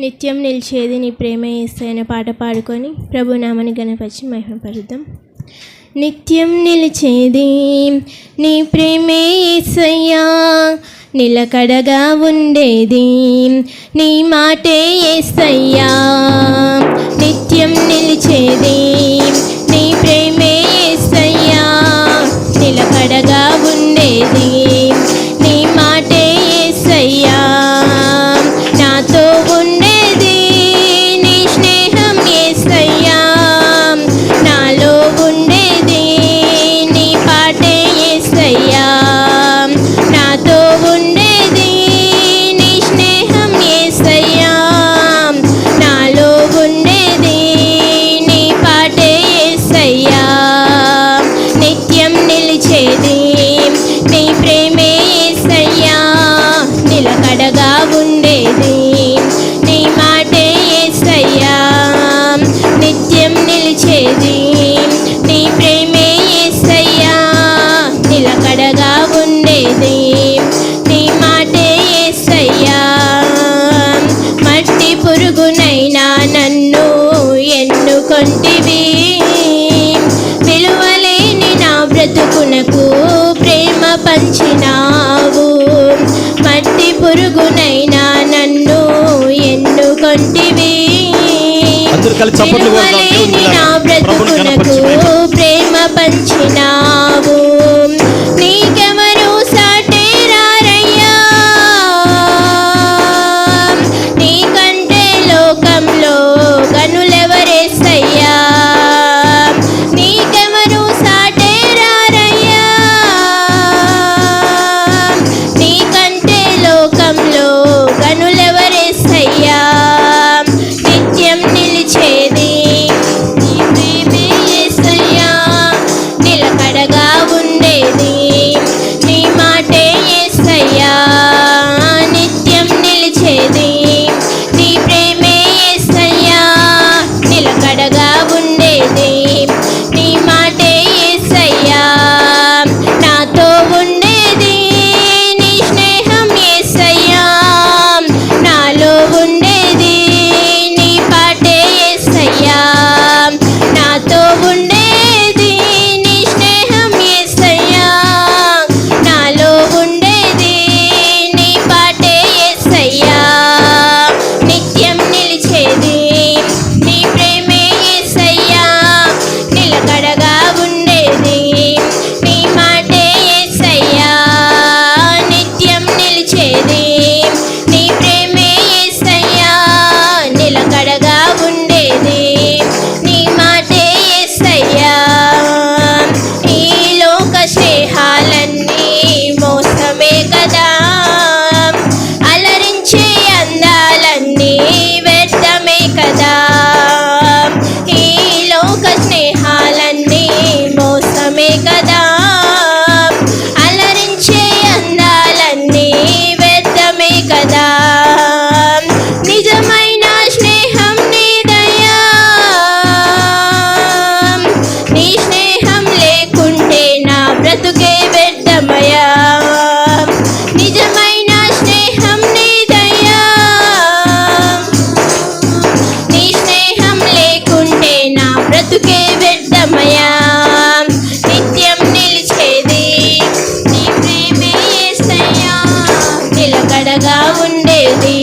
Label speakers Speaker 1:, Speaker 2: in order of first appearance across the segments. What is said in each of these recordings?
Speaker 1: నిత్యం నిలిచేది నీ ప్రేమ యేసయ్య పాట పాడుకొని ప్రభు నామని గణపరిచి మహిమపరుద్దాం. నిత్యం నిలిచేది నీ ప్రేమే యేసయ్యా, నిలకడగా ఉండేది నీ మాటే యేసయ్యా. నిత్యం నిలిచేది నీ ప్రేమే యేసయ్యా, నిలకడగా ఉండేది నీ మాటే యేసయ్యా. నాతో ఉండేది నీ స్నేహం యేసయ్యా, నాలో ఉండేది నీ పాటే యేసయ్యా. నాతో ఉండేది నీ స్నేహం యేసయ్యా, నాలో ఉండేది నీ పాటే యేసయ్యా. నిత్యం నిలిచేది నీ ప్రేమే యేసయ్యా, నిలకడగా ఉండేది నీ మాటే యేసయ్యా. నిత్యం నిలిచేది నీ ప్రేమే యేసయ్యా, నిలకడగా ఉండేది నీ మాటే యేసయ్యా. మట్టి పురుగునైనా నన్ను ఎన్నుకొంటివి, విలువలేని నా బ్రతుకునకు ప్రేమ పంచినావు. మట్టి పురుగునైనా నన్ను ఎన్నుకొంటివి, విలువలేని నా బ్రతుకునకు ప్రేమ పంచినావు. నీకెవరు సాటి రారయ్యా, నీకంటే లోకంలో గనులెవరేసయ్యా. నీకెవరు సాటి రారయ్యా, నీకంటే లోకంలో గనులెవరేసయ్యా. నిత్యం నిలిచేది నీ ప్రేమే యేసయ్యా, నిలకడగా ఉండేది నీ మాటే యేసయ్యా. నిత్యం నిలిచేది నీ ప్రేమే యేసయ్యా, నిలకడగా ఉండేది నీ మాటే యేసయ్యా. నాతో ఉండేది నీ స్నేహం యేసయ్యా, నాలో ఉండేది నీ పాటే యేసయ్యా. నాతో ఉండేది నీ స్నేహం యేసయ్యా, నాలో ఉండేది నీ పాటే యేసయ్యా. నిత్యం నిలిచేది నీ ప్రేమే యేసయ్యా, నిలకడగా ఉండేది నీ మాటే యేసయ్యా. నిత్యం నిలిచేది నీ ప్రేమే యేసయ్యా, నిలకడగా ఉండేది నీ మాటే యేసయ్యా. ఈ లోక స్నేహాలన్నీ మోసమే కదా, అలరించే అందాలన్నీ వ్యర్థమే కదా. ఈ లోక స్నేహాలన్నీ మోసమే కదా, అలరించే అందాలన్నీ వ్యర్థమే కదా. నిజమైన స్నేహం నీదయ్యా, నీ స్నేహం లేకుంటే నా బ్రతుకే వ్యర్థమయ్యా. నిజమైన స్నేహం నీదయ్యా, నీ స్నేహం లేకుంటే నా బ్రతుకే వ్యర్థమయ్యా. నిత్యం నిలిచేది నీ ప్రేమే యేసయ్యా, నిలకడగా ఉండేది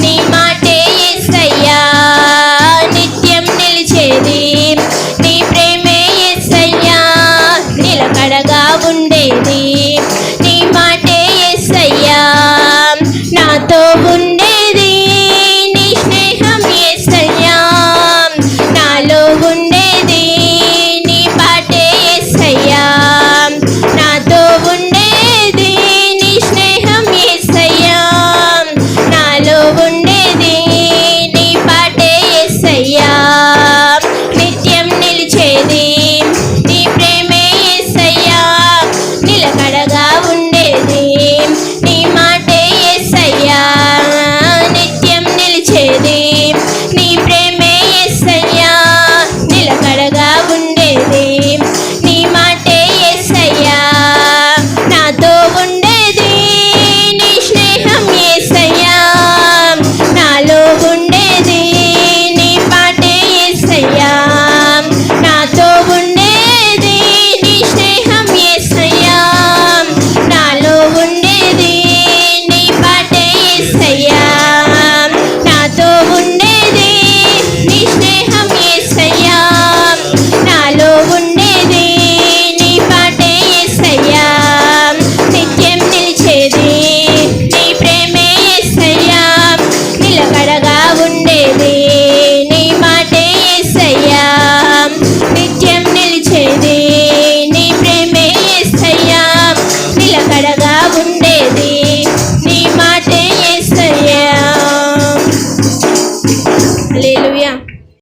Speaker 1: నీ మాటే యేసయ్యా. నిత్యం నిలిచేది నీ ప్రేమే యేసయ్యా, నిలకడగా ఉండేది నీ మాటే యేసయ్యా. నాతో ఉండే